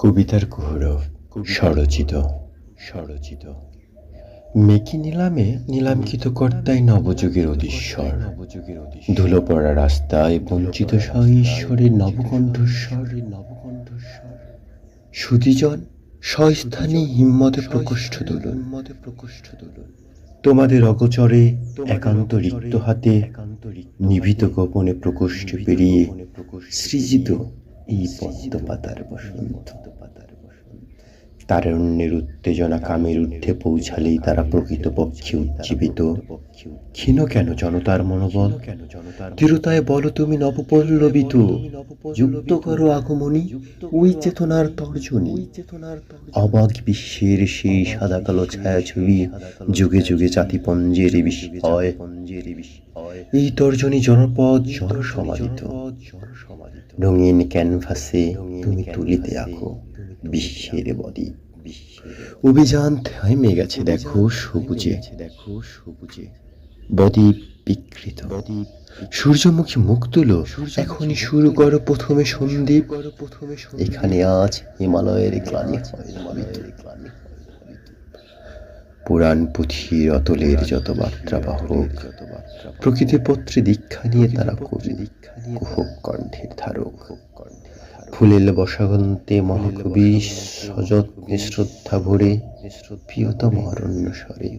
কবিতার গৌরব স্বরচিত স্বরচিত মেকি নিলামে নিলামকৃত কর্তায় নবযুগের অধীশ্বর ধুলো পড়া রাস্তায় বঞ্চিত ঈশ্বরের নবকণ্ঠস্বর সুধীজন স্বস্থানে হিম্মতে প্রকোষ্ঠ তুলুন তোমাদের অগোচরে একান্ত রিক্ত হাতে নিভৃত গোপনে প্রকোষ্ঠ পেরিয়ে সৃজিত এই পদ্মপাতার বসন্ত তারণ্যের উত্তেজনা কামের ঊর্ধ্বে পৌঁছালেই তারা প্রকৃতপক্ষে উজ্জীবিত। ক্ষীণ কেন জনতার মনোবল, দৃঢ়তায় বলো তুমি নবপল্লবিত, যুক্ত করো আগমনী ওই চেতনার তর্জনী। অবাক বিশ্বের সেই সাদা কালো ছায়াছবি যুগে যুগে জাতিপঞ্জের বিস্ময়, এই তর্জনী জনপদ জনসমাদিত। রঙিন ক্যানভাসে তুমি তুলিতে আঁকো বিশ্বের বদ্বীপ। অভিযান থেমে গেছে দেখো সবুজে, বদ্বীপ বিকৃত। সূর্যমুখী মুখ তুলো, এখনই শুরু করো প্রথমে সন্দীপ। এখানে আজ হিমালয়ের গ্লানি হয় নামিত। পুরাণ পুঁথির অতলের যত বার্তা বাহক, প্রকৃতিপত্রে দীক্ষা নিয়ে তারা কবি, কুহক কণ্ঠের ধারক। ফুলের বসন্তে মহাকবি সযত্নে শ্রদ্ধা ভরে প্রিয়তম অরণ্য স্বরে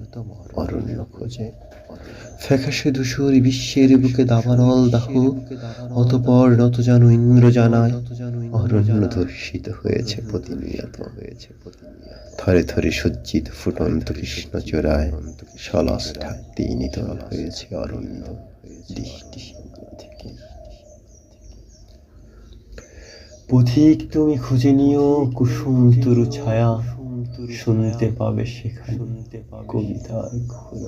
অরণ্য খোঁজে। ফ্যাকাশে ধূসর বিশ্বের বুকে দাবানল দাহ, অতঃপর নত যেন ইন্দ্র জানায় অরণ্য ধর্ষিত হয়েছে প্রতিনিয়ত। থরে থরে সজ্জিত ফুটন্ত কৃষ্ণ চূড়ায় সলস ঠাকতেই নিতল হয়েছে অরণ্য দৃষ্টি সীমানা থেকে। পথিক তুমি খুঁজে নিও কুসুম তরু ছায়া, শুনতে পাবে সেখানে কবিতার ঘোর।